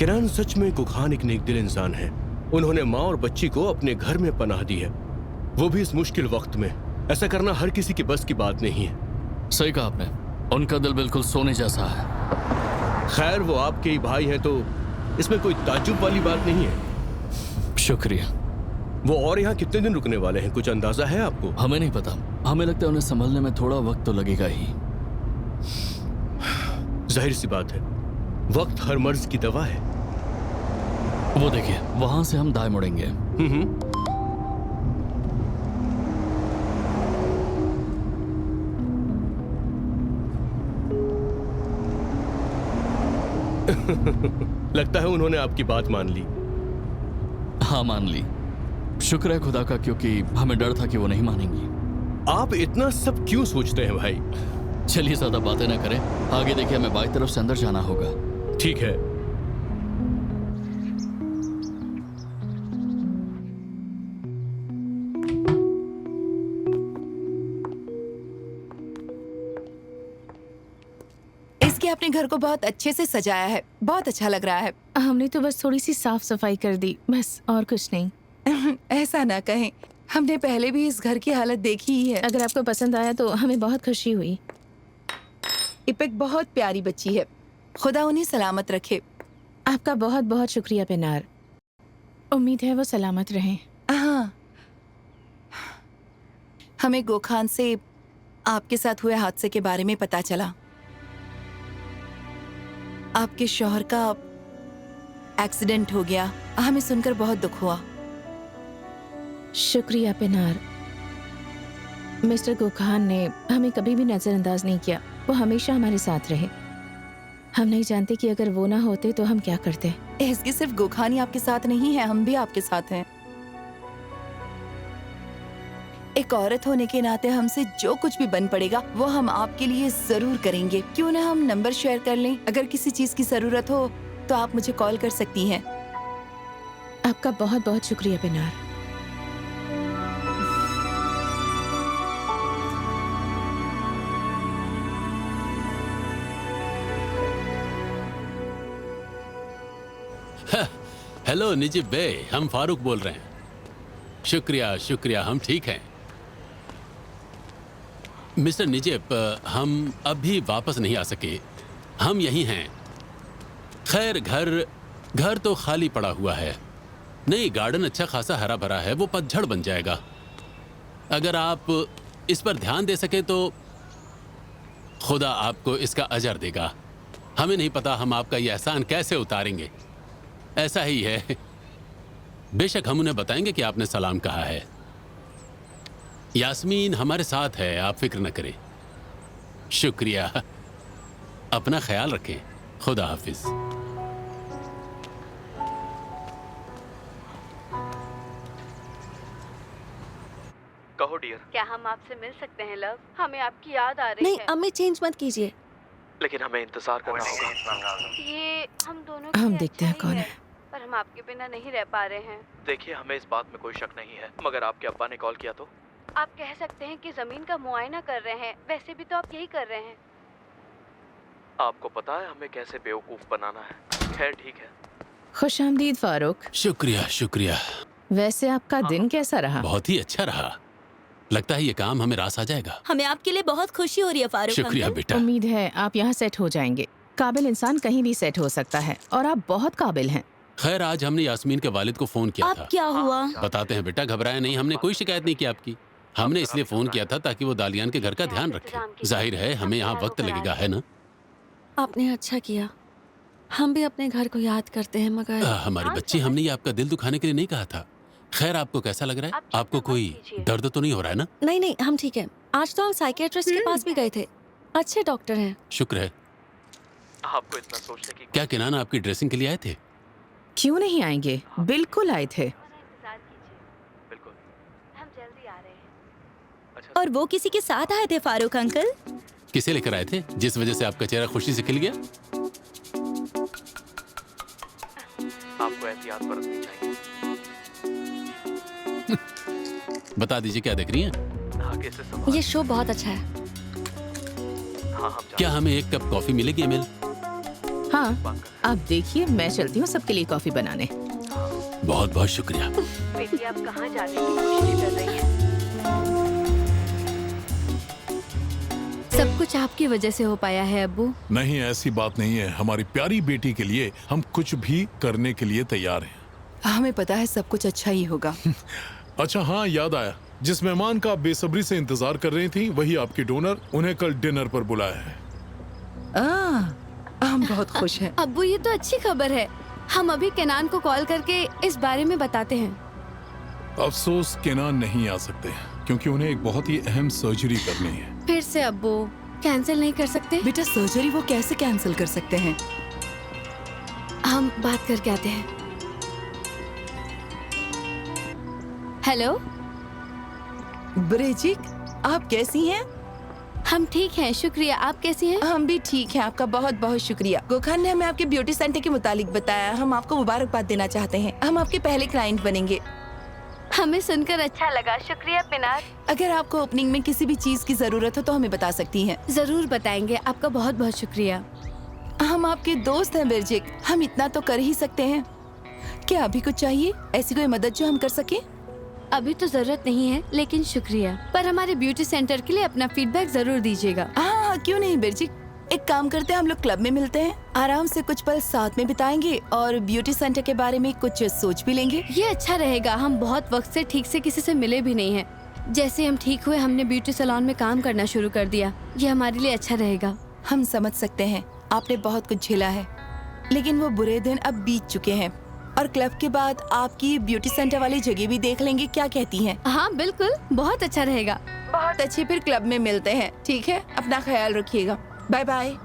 किरण सच में गुखान एक नेक दिल इंसान है। उन्होंने माँ और बच्ची को अपने घर में पनाह दी है, वो भी इस मुश्किल वक्त में। ऐसा करना हर किसी की बस की बात नहीं है। सही कहा आपने, उनका दिल बिल्कुल सोने जैसा है। खैर, वो आपके ही भाई हैं तो इसमें कोई ताज्जुब वाली बात नहीं है। शुक्रिया। वो और यहाँ कितने दिन रुकने वाले हैं, कुछ अंदाजा है आपको? हमें नहीं पता, हमें लगता है उन्हें संभलने में थोड़ा वक्त तो लगेगा ही। जाहिर सी बात है, वक्त हर मर्ज की दवा है। वो देखिए, वहां से हम दाएं मुड़ेंगे। लगता है उन्होंने आपकी बात मान ली। हाँ, मान ली। शुक्र है खुदा का, क्योंकि हमें डर था कि वो नहीं मानेंगी। आप इतना सब क्यों सोचते हैं भाई? चलिए ज्यादा बातें ना करें, आगे देखिए, हमें बाई तरफ से अंदर जाना होगा। ठीक है। इसके अपने घर को बहुत अच्छे से सजाया है, बहुत अच्छा लग रहा है। हमने तो बस थोड़ी सी साफ सफाई कर दी, बस, और कुछ नहीं। ऐसा ना कहें, हमने पहले भी इस घर की हालत देखी ही है। अगर आपको पसंद आया तो हमें बहुत खुशी हुई। इपेक बहुत प्यारी बच्ची है, खुदा उन्हें सलामत रखे। आपका बहुत बहुत शुक्रिया पिनार, उम्मीद है वो सलामत रहें। हाँ, हमें गोखान से आपके साथ हुए हादसे के बारे में पता चला। आपके शौहर का एक्सीडेंट हो गया, हमें सुनकर बहुत दुख हुआ। शुक्रिया पिनार। मिस्टर गोखान ने हमें कभी भी नजरअंदाज नहीं किया, वो हमेशा हमारे साथ रहे। हम नहीं जानते कि अगर वो ना होते तो हम क्या करते। इसके सिर्फ गोखान ही आपके साथ नहीं है, हम भी आपके साथ हैं। एक औरत होने के नाते हमसे जो कुछ भी बन पड़ेगा वो हम आपके लिए जरूर करेंगे। क्यों ना हम नंबर शेयर कर लें, अगर किसी चीज की जरूरत हो तो आप मुझे कॉल कर सकती हैं। आपका बहुत बहुत शुक्रिया पिनार। हेलो निजिब बे, हम फारूक बोल रहे हैं। शुक्रिया शुक्रिया, हम ठीक हैं। मिस्टर निजिब, हम अभी वापस नहीं आ सके, हम यहीं हैं। खैर, घर तो खाली पड़ा हुआ है। नहीं, गार्डन अच्छा खासा हरा भरा है, वो पतझड़ बन जाएगा। अगर आप इस पर ध्यान दे सके तो खुदा आपको इसका अजर देगा। हमें नहीं पता हम आपका ये एहसान कैसे उतारेंगे। ऐसा ही है। बेशक हम उन्हें बताएंगे कि आपने सलाम कहा है। यास्मीन हमारे साथ है, आप फिक्र न करें। शुक्रिया, अपना ख्याल रखें। खुदा हाफिज। कहो डियर। क्या हम आपसे मिल सकते हैं लव? हमें आपकी याद आ रही है। नहीं, अम्मी चेंज मत कीजिए। लेकिन हमें इंतजार करना होगा। ये हम दोनों हम के देखते हैं अच्छा ही कौन है। पर हम आपके बिना नहीं रह पा रहे हैं। देखिए, हमें इस बात में कोई शक नहीं है, मगर आपके अब्बा ने कॉल किया तो? आप कह सकते हैं कि जमीन का मुआयना कर रहे हैं, वैसे भी तो आप यही कर रहे हैं। आपको पता है हमें कैसे बेवकूफ बनाना है। खैर ठीक है। खुशामदीद फारूक। शुक्रिया शुक्रिया। वैसे आपका दिन कैसा रहा? बहुत ही अच्छा रहा। लगता है ये काम हमें रास आ जाएगा। हमें आपके लिए बहुत खुशी हो रही है फारूक शुक्रिया अंकल। बेटा। उम्मीद है आप यहाँ सेट हो जाएंगे। काबिल इंसान कहीं भी सेट हो सकता है और आप बहुत काबिल हैं। खैर, आज हमने यास्मीन के वालिद को फोन किया था। अब क्या हुआ? बताते हैं बेटा, घबराए नहीं, हमने कोई शिकायत नहीं की आपकी। हमने इसलिए फोन किया था ताकि वो दालियान के घर का ध्यान रखे। जाहिर है हमें यहाँ वक्त लगेगा, है ना? आपने अच्छा किया। हम भी अपने घर को याद करते हैं, मगर हमारी बच्ची, हमने ये आपका दिल दुखाने के लिए नहीं कहा था। खैर, आपको कैसा लग रहा है? आपको कोई दर्द तो नहीं हो रहा है ना? नहीं, हम ठीक हैं। आज तो हम साइकियाट्रिस्ट के पास भी गए थे, अच्छे डॉक्टर हैं। शुक्र है। आपको इतना सोचने की क्या किनान आपकी ड्रेसिंग के लिए आए थे? क्यों नहीं आएंगे, बिल्कुल आए थे। इंतजार कीजिए, बिल्कुल। हम जल्दी आ रहे हैं। अच्छा, और वो किसी के साथ आए थे फारूक अंकल? किसे लेकर आए थे जिस वजह से आपका चेहरा खुशी से खिल गया? आपको एहतियात बरतनी चाहिए। बता दीजिए, क्या देख रही हैं? आगे से संभाल। ये शो बहुत अच्छा है। हाँ, हम क्या हमें एक कप कॉफी मिलेगी एमिल? हाँ, आप देखिए, मैं चलती हूँ सबके लिए कॉफी बनाने। बहुत बहुत शुक्रिया। बेटी आप कहाँ जाने की कोशिश कर रही हैं? सब कुछ आपकी वजह से हो पाया है अब्बू। नहीं, ऐसी बात नहीं है। हमारी प्यारी बेटी के लिए हम कुछ भी करने के लिए तैयार हैं। हमें पता है सब कुछ अच्छा ही होगा। अच्छा हाँ, याद आया, जिस मेहमान का आप बेसब्री से इंतजार कर रही थी वही आपकी डोनर। उन्हें कल डिनर पर बुलाया है। हम बहुत खुश हैं। अब्बू ये तो अच्छी खबर है। हम अभी केनान को कॉल करके इस बारे में बताते हैं। अफसोस केनान नहीं आ सकते क्योंकि उन्हें एक बहुत ही अहम सर्जरी करनी है। फिर से अब्बू कैंसिल नहीं कर सकते? बेटा सर्जरी वो कैसे कैंसिल कर सकते हैं? हम बात करके आते हैं। हेलो ब्रिजिक, आप कैसी हैं? हम ठीक हैं, शुक्रिया। आप कैसी हैं? हम भी ठीक हैं, आपका बहुत बहुत शुक्रिया। गोखान ने हमें आपके ब्यूटी सेंटर के मुतालिक बताया। हम आपको मुबारकबाद देना चाहते हैं। हम आपके पहले क्लाइंट बनेंगे। हमें सुनकर अच्छा लगा, शुक्रिया पिनार। अगर आपको ओपनिंग में किसी भी चीज की जरूरत हो तो हमें बता सकती हैं। जरूर बताएंगे, आपका बहुत बहुत शुक्रिया। हम आपके दोस्त हैं बिरजिक, हम इतना तो कर ही सकते हैं। क्या अभी कुछ चाहिए, ऐसी कोई मदद जो हम कर सके? अभी तो जरूरत नहीं है, लेकिन शुक्रिया। पर हमारे ब्यूटी सेंटर के लिए अपना फीडबैक जरूर दीजिएगा। हाँ, क्यों नहीं बिरजिक। एक काम करते हैं, हम लोग क्लब में मिलते हैं, आराम से कुछ पल साथ में बिताएंगे और ब्यूटी सेंटर के बारे में कुछ सोच भी लेंगे। ये अच्छा रहेगा। हम बहुत वक्त से ठीक से किसी से मिले भी नहीं हैं। जैसे हम ठीक हुए हमने ब्यूटी सैलून में काम करना शुरू कर दिया। ये हमारे लिए अच्छा रहेगा। हम समझ सकते हैं, आपने बहुत कुछ झेला है, लेकिन वो बुरे दिन अब बीत चुके हैं और क्लब के बाद आपकी ब्यूटी सेंटर वाली जगह भी देख लेंगे। क्या कहती हैं? हाँ बिल्कुल, बहुत अच्छा रहेगा। बहुत अच्छे, फिर क्लब में मिलते हैं। ठीक है, अपना ख्याल रखिएगा। Bye bye.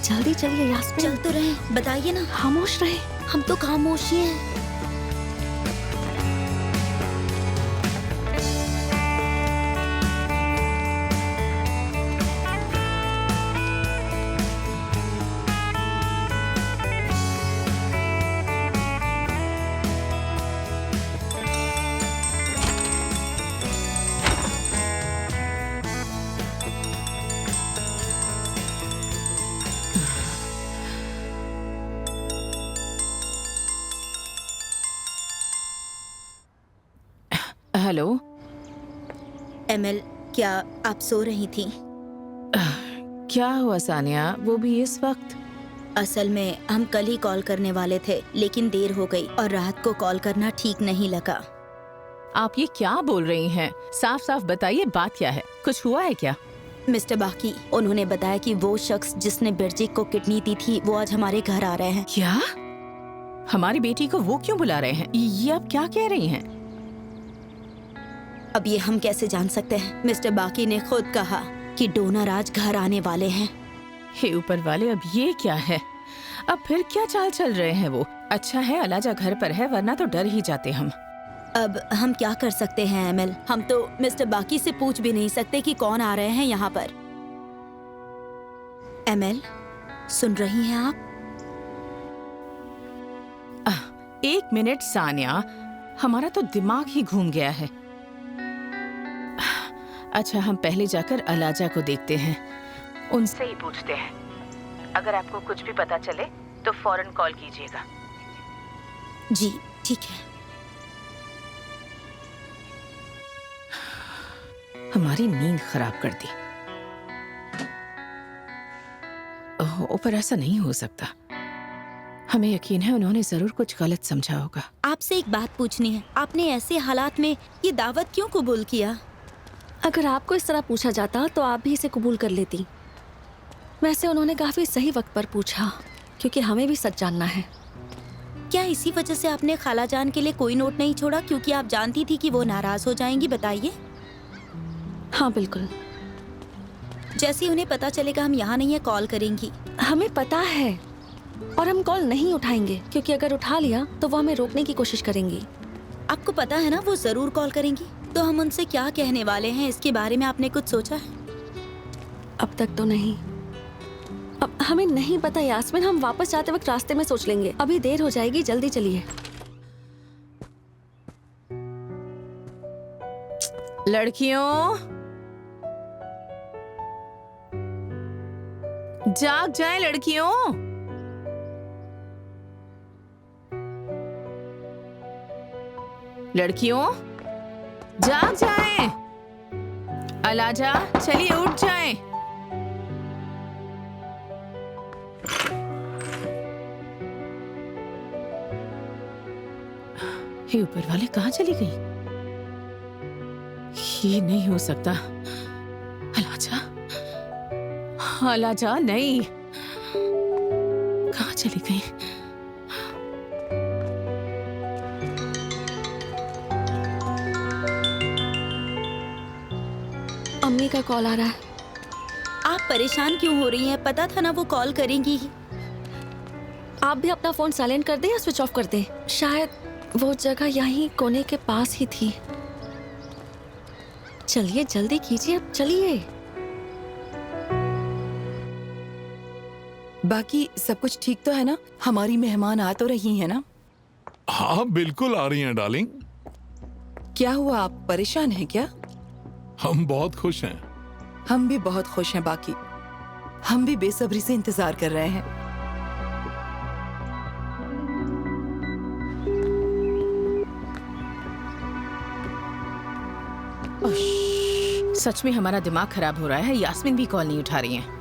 जल्दी चलिए यास्मीन। चल तो रहे, बताइए ना। खामोश रहे। हम तो खामोश ही हैं। हेलो एमएल, क्या आप सो रही थी? क्या हुआ सानिया, वो भी इस वक्त? असल में हम कल ही कॉल करने वाले थे, लेकिन देर हो गई और रात को कॉल करना ठीक नहीं लगा। आप ये क्या बोल रही हैं? साफ साफ बताइए, बात क्या है? कुछ हुआ है क्या? मिस्टर बाकी, उन्होंने बताया कि वो शख्स जिसने बिरजिक को किडनी दी थी वो आज हमारे घर आ रहे हैं। क्या? हमारी बेटी को वो क्यों बुला रहे हैं? ये आप क्या कह रही हैं? अब ये हम कैसे जान सकते हैं? मिस्टर बाकी ने खुद कहा कि डोनर आज घर आने वाले हैं। हे ऊपर वाले, अब ये क्या है? अब फिर क्या चाल चल रहे हैं वो? अच्छा है अलाजा घर पर है, वरना तो डर ही जाते हम। अब हम क्या कर सकते हैं एमएल? हम तो मिस्टर बाकी से पूछ भी नहीं सकते कि कौन आ रहे हैं यहाँ पर। एमएल, सुन रही हैं आप? एक मिनट सानिया, हमारा तो दिमाग ही घूम गया है। अच्छा, हम पहले जाकर अलाजा को देखते हैं, उनसे ही पूछते हैं। अगर आपको कुछ भी पता चले तो फौरन कॉल कीजिएगा। जी ठीक है। हमारी नींद खराब कर दी। ऊपर ऐसा नहीं हो सकता। हमें यकीन है उन्होंने जरूर कुछ गलत समझा होगा। आपसे एक बात पूछनी है, आपने ऐसे हालात में ये दावत क्यों कबूल किया? अगर आपको इस तरह पूछा जाता तो आप भी इसे कबूल कर लेती। वैसे उन्होंने काफी सही वक्त पर पूछा। क्योंकि हमें भी सच जानना है। क्या इसी वजह से आपने खालाजान के लिए कोई नोट नहीं छोड़ा, क्योंकि आप जानती थी कि वो नाराज हो जाएंगी? बताइए। हाँ बिल्कुल। जैसे ही उन्हें पता चलेगा हम यहाँ नहीं है, कॉल करेंगी। हमें पता है, और हम कॉल नहीं उठाएंगे, क्योंकि अगर उठा लिया तो वो हमें रोकने की कोशिश करेंगी। आपको पता है ना वो जरूर कॉल करेंगी। तो हम उनसे क्या कहने वाले हैं, इसके बारे में आपने कुछ सोचा है? अब तक तो नहीं। अब हमें नहीं पता यास्मीन, हम वापस जाते वक्त रास्ते में सोच लेंगे। अभी देर हो जाएगी, जल्दी चलिए। लड़कियों, जाग जाए लड़कियों। लड़कियों जाग जाएं। अलाजा चलिए उठ जाएं। हे ऊपर वाले, कहाँ चली गई? ये नहीं हो सकता। अलाजा, अलाजा नहीं, कहाँ चली गई? अम्मी का कॉल आ रहा है। आप परेशान क्यों हो रही हैं? पता था ना वो कॉल करेंगी ही। आप भी अपना फोन साइलेंट कर दें या स्विच ऑफ कर दें। शायद वो जगह यहीं कोने के पास ही थी। चलिए जल्दी कीजिए, अब चलिए। बाकी सब कुछ ठीक तो है ना? हमारी मेहमान आ तो रही है ना? हाँ बिल्कुल आ रही हैं डार्लिंग। क्या हुआ, आप परेशान हैं क्या? हम बहुत खुश हैं। हम भी बहुत खुश हैं। बाकी हम भी बेसब्री से इंतजार कर रहे हैं। सच में हमारा दिमाग खराब हो रहा है। यास्मीन भी कॉल नहीं उठा रही है।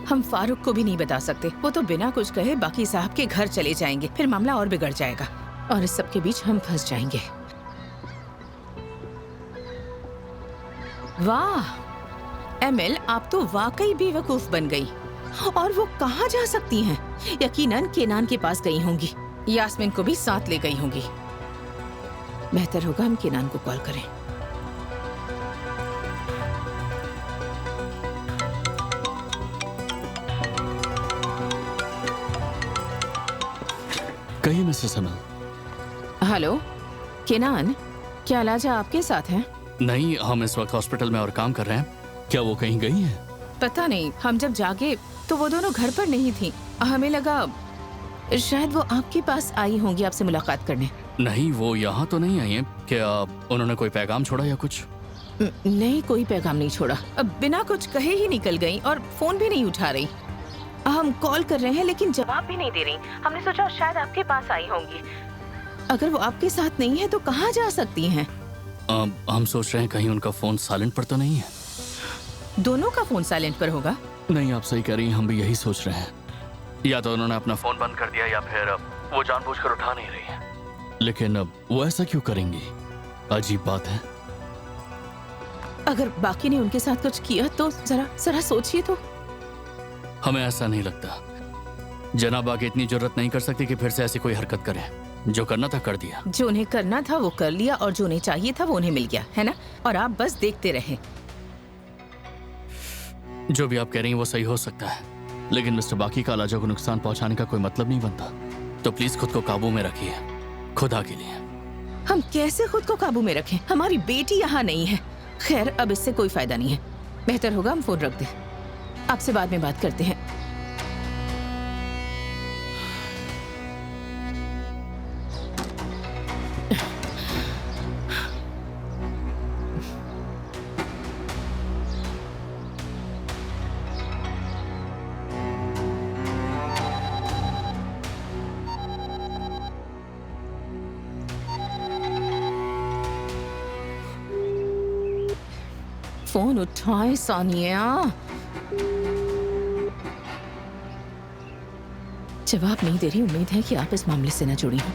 हम फारूक को भी नहीं बता सकते। वो तो बिना कुछ कहे बाकी साहब के घर चले जाएंगे, फिर मामला और बिगड़ जाएगा और इस सब के बीच हम फंस जाएंगे। वाह एमिल, आप तो वाकई बेवकूफ बन गई। और वो कहाँ जा सकती हैं? यकीनन केनान के पास गई होंगी। यास्मीन को भी साथ ले गई होंगी। बेहतर होगा हम केनान को कॉल करें। कहिए मिस्टर सनल। हेलो केनान, क्या अलाजा आपके साथ हैं? नहीं, हम इस वक्त हॉस्पिटल में और काम कर रहे हैं। क्या वो कहीं गई हैं? पता नहीं, हम जब जागे तो वो दोनों घर पर नहीं थी। हमें लगा शायद वो आपके पास आई होंगी आपसे मुलाकात करने। नहीं, वो यहाँ तो नहीं आई हैं। क्या उन्होंने कोई पैगाम छोड़ा या कुछ? नहीं, कोई पैगाम नहीं छोड़ा। अब बिना कुछ कहे ही निकल गई और फोन भी नहीं उठा रही। हम कॉल कर रहे हैं लेकिन जवाब भी नहीं दे रही। हमने सोचा शायद आपके पास आई होंगी। अगर वो आपके साथ नहीं है तो कहाँ जा सकती हैं? हम सोच रहे हैं कहीं उनका फोन साइलेंट पर तो नहीं है। दोनों का फोन साइलेंट पर होगा? नहीं, आप सही कह रही हैं, हम भी यही सोच रहे हैं। या तो उन्होंने अपना फोन बंद कर दिया या फिर वो जानबूझकर उठा नहीं रही है। लेकिन अब वो ऐसा क्यों करेंगी? अजीब बात है। अगर बाकी ने उनके साथ कुछ किया तो जरा सोचिए तो। हमें ऐसा नहीं लगता। जनाब आगे इतनी जरूरत नहीं कर सकती कि फिर से ऐसी कोई हरकत करे। जो करना था कर दिया। जो उन्हें करना था वो कर लिया और जो उन्हें चाहिए था वो उन्हें मिल गया, है ना? और आप बस देखते रहे। जो भी आप कह रही हैं वो सही हो सकता है, लेकिन मिस्टर बाकी का अलाजा को नुकसान पहुंचाने का कोई मतलब नहीं बनता। तो प्लीज खुद को काबू में रखिए, खुदा के लिए। हम कैसे खुद को काबू में रखें? हमारी बेटी यहाँ नहीं है। खैर, अब इससे कोई फायदा नहीं है। बेहतर होगा हम फोन रख दें। आपसे बाद में बात करते हैं। फोन उठाए सानिया। जवाब नहीं दे रही। उम्मीद है कि आप इस मामले से न जुड़ी हो।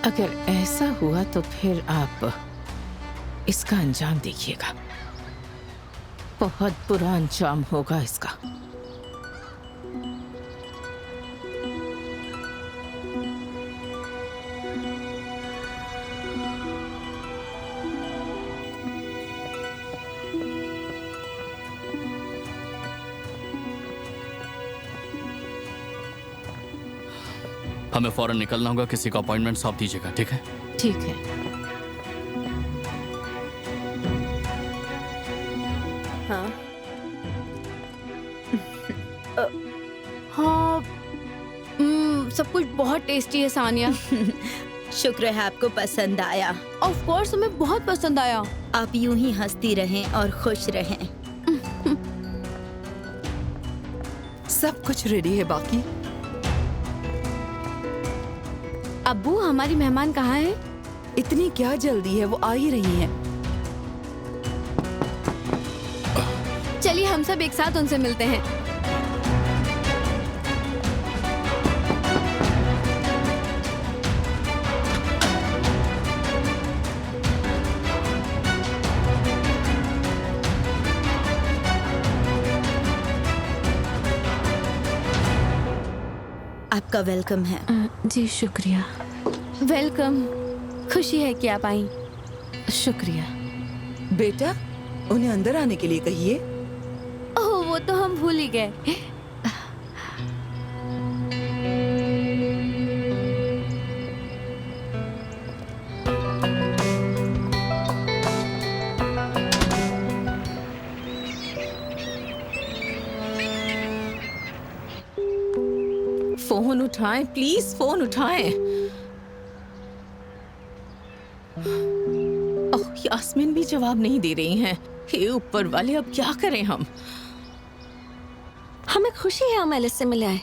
अगर ऐसा हुआ तो फिर आप इसका अंजाम देखिएगा, बहुत बुरा अंजाम होगा इसका। हमें फौरन निकलना होगा, किसी का अपॉइंटमेंट सौंप दीजिएगा, ठीक है? ठीक है। हाँ हाँ, सब कुछ बहुत टेस्टी है सानिया। शुक्र है आपको पसंद आया। ऑफ कोर्स हमें बहुत पसंद आया। आप यूं ही हंसती रहें और खुश रहें। सब कुछ रेडी है बाकी? अब्बू, हमारी मेहमान कहाँ है? इतनी क्या जल्दी है, वो आ ही रही हैं। चलिए हम सब एक साथ उनसे मिलते हैं। आपका वेलकम है। जी शुक्रिया। वेलकम। खुशी है कि आप आई। शुक्रिया। बेटा, उन्हें अंदर आने के लिए कहिए। ओह, वो तो हम भूल ही गए। फोन उठाएं प्लीज, फोन उठाएं। ओह, यास्मीन भी जवाब नहीं दे रही हैं। हे ऊपर वाले, अब क्या करें हम? हमें खुशी है हम एलिस से मिले आए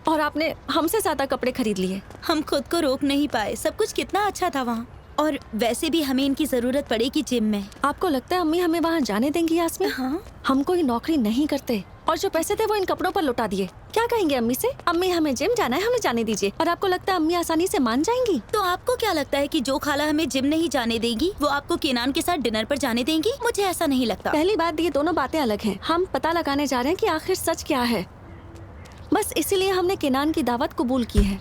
और आपने हमसे ज्यादा कपड़े खरीद लिए। हम खुद को रोक नहीं पाए। सब कुछ कितना अच्छा था वहाँ। और वैसे भी हमें इनकी जरूरत पड़ेगी जिम में। आपको लगता है अम्मी हमें वहाँ जाने देंगी यास्मीन? हाँ। हम कोई नौकरी नहीं करते और जो पैसे थे वो इन कपड़ों पर लौटा दिए। क्या कहेंगे अम्मी से? अम्मी हमें जिम जाना है, हमें जाने दीजिए। और आपको लगता है अम्मी आसानी से मान जाएंगी? तो आपको क्या लगता है कि जो खाला हमें जिम नहीं जाने देगी वो आपको केनान के साथ डिनर पर जाने देंगी? मुझे ऐसा नहीं लगता। पहली बात, ये दोनों बातें अलग हैं। हम पता लगाने जा रहे हैं कि आखिर सच क्या है। बस इसीलिए हमने केनान की दावत कबूल की है।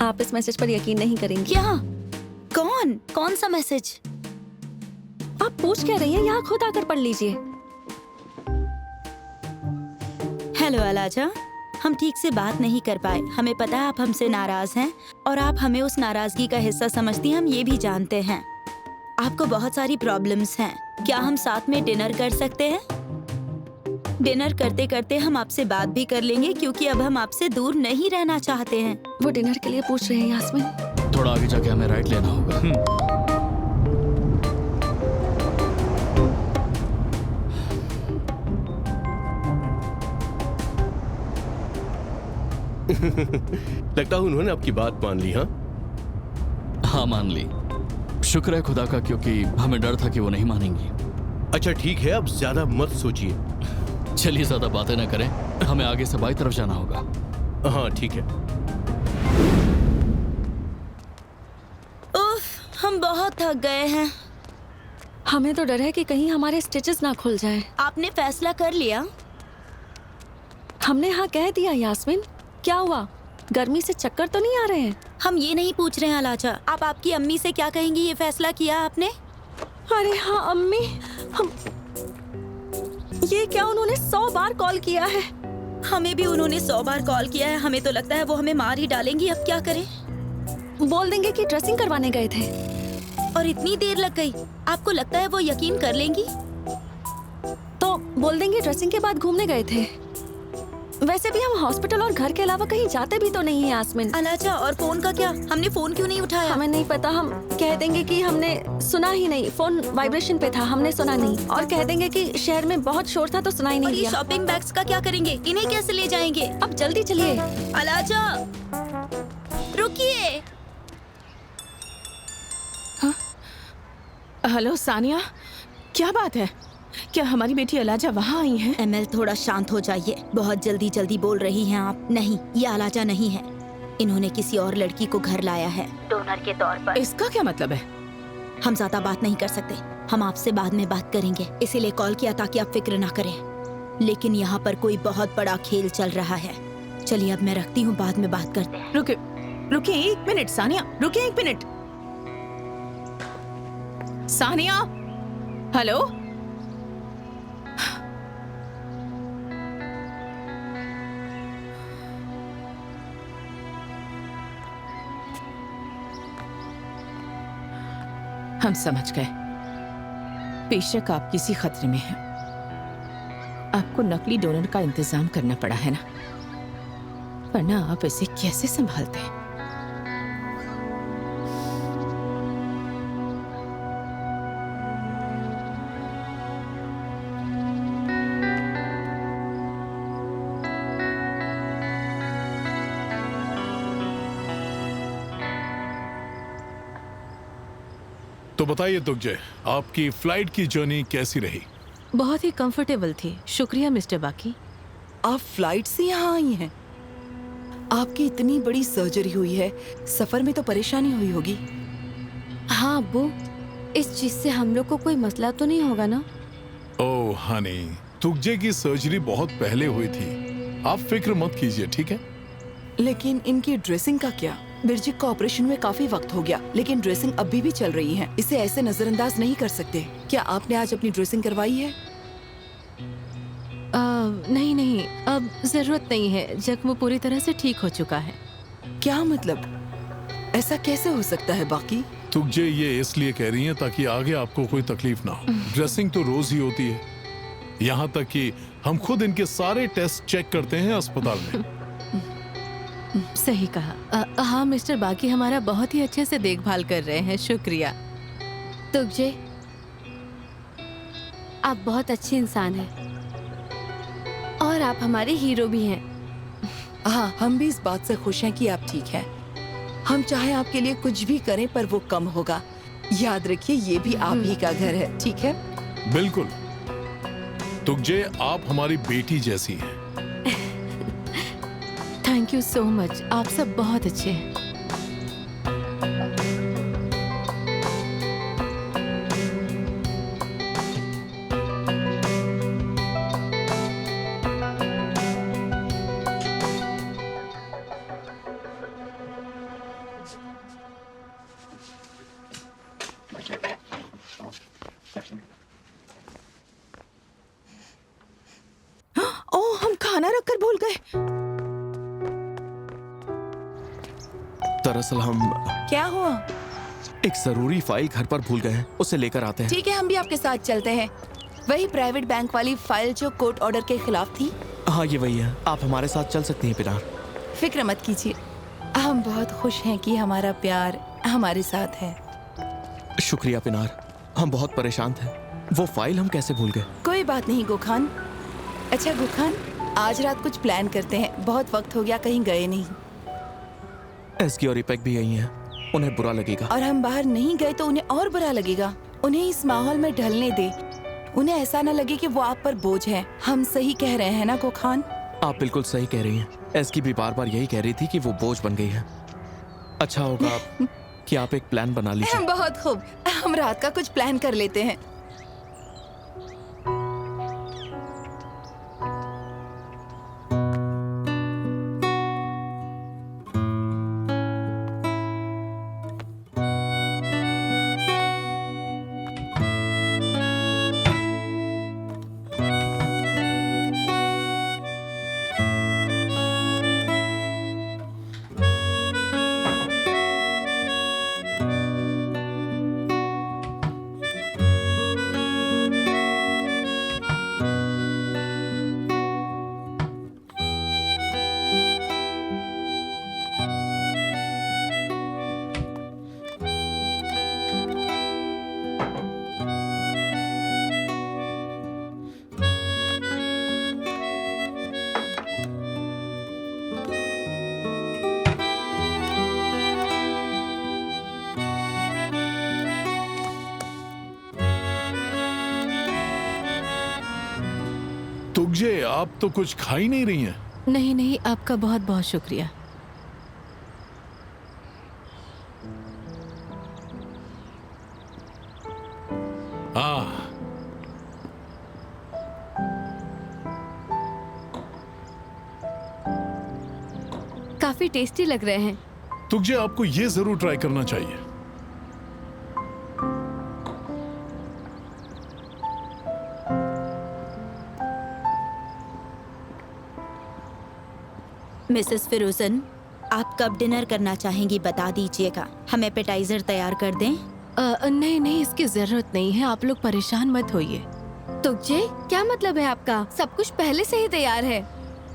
आप इस मैसेज पर यकीन नहीं करेंगी। क्या? कौन सा मैसेज? आप पूछ क्या रही हैं? यहाँ खुद आकर पढ़ लीजिए। हेलो अलाजा, हम ठीक से बात नहीं कर पाए। हमें पता है आप हमसे नाराज हैं और आप हमें उस नाराजगी का हिस्सा समझती हैं, हम ये भी जानते हैं। आपको बहुत सारी प्रॉब्लम्स हैं। क्या हम साथ में डिनर कर सकते हैं? डिनर करते करते हम आपसे बात भी कर लेंगे क्योंकि अब हम आपसे दूर नहीं रहना चाहते हैं। वो डिनर के लिए पूछ रहे हैं यास्मीन। थोड़ा आगे जाके हमें राइट लेना होगा। लगता है उन्होंने आपकी बात मान ली। हाँ, मान ली। शुक्र है खुदा का, क्योंकि हमें डर था कि वो नहीं मानेंगी। अच्छा ठीक है, अब ज्यादा मत सोचिए। चलिए ज्यादा बातें ना करें, हमें आगे से बाई तरफ जाना होगा। हाँ ठीक है। उफ, हम बहुत थक गए हैं। हमें तो डर है कि कहीं हमारे स्टिचेस ना खुल जाएं। आपने फैसला कर लिया? हमने हाँ कह दिया यास्मीन। क्या हुआ? गर्मी से चक्कर तो नहीं आ रहे हैं? हम ये नहीं पूछ रहे हैं अलाजा। आप आपकी अम्मी से क्या कहेंगी? ये फैसला किया आपने? अरे हाँ अम्मी, हम ये क्या, उन्होंने 100 बार कॉल किया है। हमें भी उन्होंने 100 बार कॉल किया है। हमें तो लगता है वो हमें मार ही डालेंगी। अब क्या करें? बोल देंगे कि ड्रेसिंग करवाने गए थे और इतनी देर लग गई। आपको लगता है वो यकीन कर लेंगी? तो बोल देंगे ड्रेसिंग के बाद घूमने गए थे। वैसे भी हम हॉस्पिटल और घर के अलावा कहीं जाते भी तो नहीं है यास्मीन। अलाजा, और फोन का क्या? हमने फोन क्यों नहीं उठाया? हमें नहीं पता। हम कह देंगे कि हमने सुना ही नहीं, फोन वाइब्रेशन पे था, हमने सुना नहीं। और कह देंगे कि शहर में बहुत शोर था तो सुना ही नहीं और ये दिया। शॉपिंग बैग्स का क्या करेंगे? इन्हें कैसे ले जाएंगे? अब जल्दी चलिए। अलाजा, रुकिए। हेलो सानिया, क्या बात है? क्या हमारी बेटी अलाजा वहाँ आई है? एमएल, थोड़ा शांत हो जाइए। बहुत जल्दी जल्दी बोल रही हैं आप। नहीं, ये अलाजा नहीं है। इन्होंने किसी और लड़की को घर लाया है डोनर के तौर पर। इसका क्या मतलब है? हम ज्यादा बात नहीं कर सकते। हम आपसे बाद में बात करेंगे, इसीलिए कॉल किया ताकि आप फिक्र ना करें। लेकिन यहाँ पर कोई बहुत बड़ा खेल चल रहा है। चलिए अब मैं रखती हूँ, बाद में बात करते हैं। रुकिए 1 मिनट सानिया, रुकिए 1 मिनट। सानिया, हेलो। हम समझ गए, बेशक आप किसी खतरे में हैं। आपको नकली डोनर का इंतजाम करना पड़ा है ना, वरना आप इसे कैसे संभालते हैं? तो बताइए तुगजे, आपकी फ्लाइट की जर्नी कैसी रही? बहुत ही कंफर्टेबल थी, शुक्रिया मिस्टर बाकी। आप फ्लाइट से यहाँ आई हैं? आपकी इतनी बड़ी सर्जरी हुई है, सफर में तो परेशानी हुई होगी। हाँ अब्बू, इस चीज से हम लोग को कोई मसला तो नहीं होगा ना? ओह हनी, तुगजे की सर्जरी बहुत पहले हुई थी, आप फिक्र मत कीजिए, ठीक है? लेकिन इनकी ड्रेसिंग का क्या? बिरजिक को ऑपरेशन में काफी वक्त हो गया, लेकिन ड्रेसिंग अभी भी चल रही है। इसे ऐसे नजरअंदाज नहीं कर सकते। क्या आपने आज अपनी ड्रेसिंग करवाई है? नहीं, अब जरूरत नहीं है, जख्म पूरी तरह से ठीक हो चुका है। क्या मतलब? ऐसा कैसे हो सकता है बाकी? तुगजे ये इसलिए कह रही हैं ताकि आगे आपको कोई तकलीफ ना हो। ड्रेसिंग तो रोज ही होती है, यहाँ तक कि हम खुद इनके सारे टेस्ट चेक करते हैं अस्पताल में। सही कहा। हाँ मिस्टर बाकी हमारा बहुत ही अच्छे से देखभाल कर रहे हैं, शुक्रिया। तुगजे, आप बहुत अच्छी इंसान हैं और आप हमारे हीरो भी हैं। हाँ, हम भी इस बात से खुश हैं कि आप ठीक हैं। हम चाहे आपके लिए कुछ भी करें पर वो कम होगा। याद रखिए ये भी आप ही का घर है, ठीक है? बिल्कुल। तुगजे, आप हमारी बेटी जैसी हैं। थैंक यू सो मच, आप सब बहुत अच्छे हैं। ओह, हम खाना रखकर भूल गए। दरअसल हम क्या हुआ? एक जरूरी फाइल घर पर भूल गए हैं, उसे लेकर आते हैं। ठीक है, हम भी आपके साथ चलते हैं। वही प्राइवेट बैंक वाली फाइल जो कोर्ट ऑर्डर के खिलाफ थी? हाँ ये वही है, आप हमारे साथ चल सकती हैं पिनार। फिक्र मत कीजिए, हम बहुत खुश हैं कि हमारा प्यार हमारे साथ है। शुक्रिया पिनार, हम बहुत परेशान थे। वो फाइल हम कैसे भूल गए? कोई बात नहीं गुखान। अच्छा गुखान, आज रात कुछ प्लान करते हैं। बहुत वक्त हो गया कहीं गए नहीं। एसकी और इपेक भी यही हैं, उन्हें बुरा लगेगा। और हम बाहर नहीं गए तो उन्हें और बुरा लगेगा। उन्हें इस माहौल में ढलने दे, उन्हें ऐसा न लगे कि वो आप पर बोझ है। हम सही कह रहे हैं ना गुखान? आप बिल्कुल सही कह रही हैं। एसकी भी बार बार यही कह रही थी कि वो बोझ बन गई है। अच्छा होगा कि आप एक प्लान बना लीजिए। बहुत खूब, हम रात का कुछ प्लान कर लेते हैं। तुगजे, आप तो कुछ खा ही नहीं रही हैं। नहीं, आपका बहुत बहुत शुक्रिया। काफी टेस्टी लग रहे हैं। तुझे आपको ये जरूर ट्राई करना चाहिए। मिसेस फिरोजन, आप कब डिनर करना चाहेंगी बता दीजिएगा, हम एपेटाइजर तैयार कर दें? नहीं नहीं, इसकी जरूरत नहीं है, आप लोग परेशान मत होइए। तुझे क्या मतलब है आपका? सब कुछ पहले से ही तैयार है।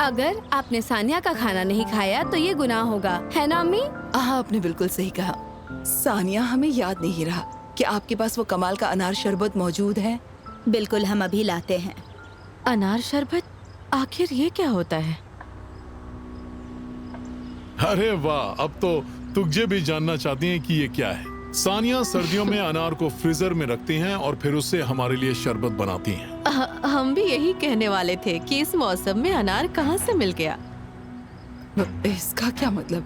अगर आपने सानिया का खाना नहीं खाया तो ये गुनाह होगा, है ना अम्मी? हाँ, आपने बिल्कुल सही कहा। सानिया, हमें याद नहीं रहा कि आपके पास वो कमाल का अनार शरबत मौजूद है। बिल्कुल, हम अभी लाते हैं। अनार शरबत, आखिर ये क्या होता है? अरे वाह, अब तो तुझे भी जानना चाहती हैं कि ये क्या है। सानिया सर्दियों में अनार को फ्रीजर में रखती हैं और फिर उससे हमारे लिए शरबत बनाती हैं। हम भी यही कहने वाले थे कि इस मौसम में अनार कहाँ से मिल गया। इसका क्या मतलब?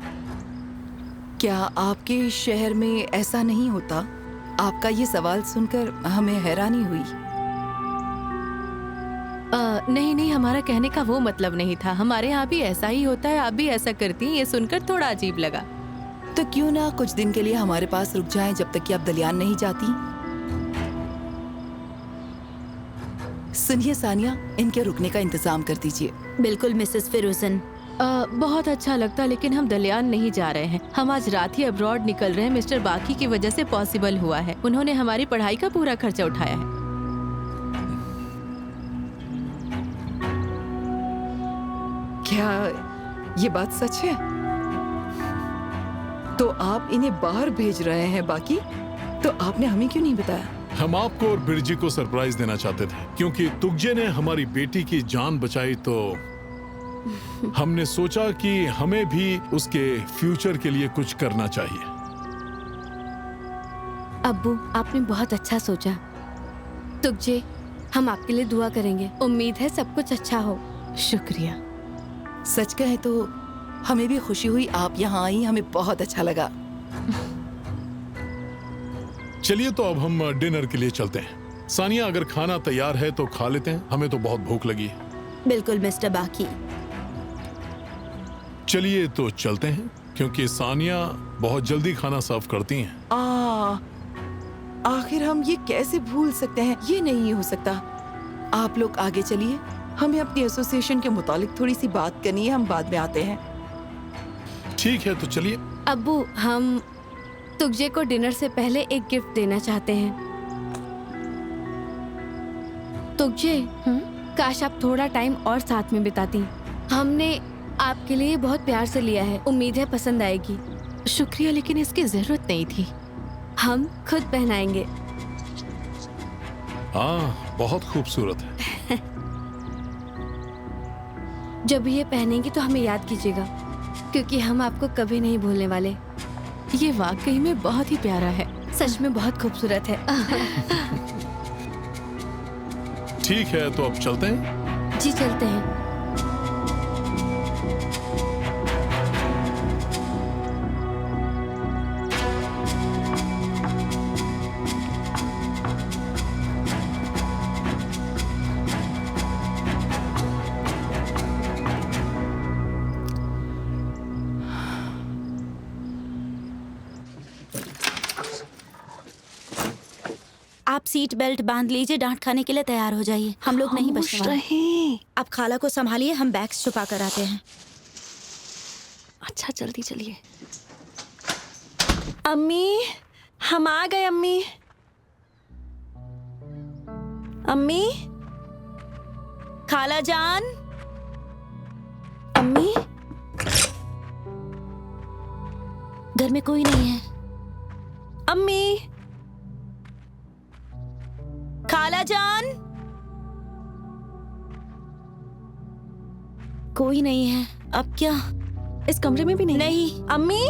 क्या आपके शहर में ऐसा नहीं होता? आपका ये सवाल सुनकर हमें हैरानी हुई। नहीं नहीं, हमारा कहने का वो मतलब नहीं था। हमारे यहाँ भी ऐसा ही होता है, आप भी ऐसा करती हैं। ये सुनकर थोड़ा अजीब लगा। तो क्यों ना कुछ दिन के लिए हमारे पास रुक जाएं जब तक कि आप दलियान नहीं जाती। सुनिए सानिया, इनके रुकने का इंतजाम कर दीजिए। बिल्कुल मिसेस फिरोजन। बहुत अच्छा लगता, लेकिन हम दलियान नहीं जा रहे हैं। हम आज रात ही अब्रॉड निकल रहे हैं। मिस्टर बाकी की वजह से पॉसिबल हुआ है। उन्होंने हमारी पढ़ाई का पूरा खर्चा उठाया है। क्या ये बात सच है? तो आप इन्हें बाहर भेज रहे हैं बाकी? तो आपने हमें क्यों नहीं बताया? हम आपको और बिरजी को सरप्राइज देना चाहते थे, क्योंकि तुगजे ने हमारी बेटी की जान बचाई, तो हमने सोचा कि हमें भी उसके फ्यूचर के लिए कुछ करना चाहिए। अब्बू, आपने बहुत अच्छा सोचा। तुझे, हम आपके लिए दुआ करेंगे। उम्मीद है सब कुछ अच्छा हो। शुक्रिया। सच कहे तो हमें भी खुशी हुई आप यहाँ आई, हमें बहुत अच्छा लगा। चलिए तो अब हम डिनर के लिए चलते हैं। सानिया, अगर खाना तैयार है तो खा लेते हैं, हमें तो बहुत भूख लगी है। बिल्कुल मिस्टर बाकी। चलिए तो चलते हैं, क्योंकि सानिया बहुत जल्दी खाना सर्व करती हैं। आखिर हम ये कैसे भूल सकते हैं? ये नहीं हो सकता। आप लोग आगे चलिए, हमें अपनी एसोसिएशन के मुतालिक थोड़ी सी बात करनी है। हम बाद में आते हैं। ठीक है, तो चलिए। अब्बू, हम तुझे को डिनर से पहले एक गिफ्ट देना चाहते हैं। तुझे, काश आप थोड़ा टाइम और साथ में बिताती। हमने आपके लिए बहुत प्यार से लिया है, उम्मीद है पसंद आएगी। शुक्रिया, लेकिन इसकी जरूरत नहीं थी। हम खुद पहनाएंगे। हाँ, बहुत खूबसूरत है। जब ये पहनेंगी तो हमें याद कीजिएगा, क्योंकि हम आपको कभी नहीं भूलने वाले। ये वाकई में बहुत ही प्यारा है। सच में बहुत खूबसूरत है। ठीक है, तो अब चलते हैं। जी चलते हैं। आप सीट बेल्ट बांध लीजिए, डांट खाने के लिए तैयार हो जाइए। हम लोग नहीं बचने वाले। आप खाला को संभालिए, हम बैग्स छुपा कर आते हैं। अच्छा, जल्दी चलिए। अम्मी, हम आ गए। अम्मी, अम्मी, खाला जान। अम्मी, घर में कोई नहीं है। अम्मी, खाला जान। कोई नहीं है। अब क्या? इस कमरे में भी नहीं? नहीं। अम्मी।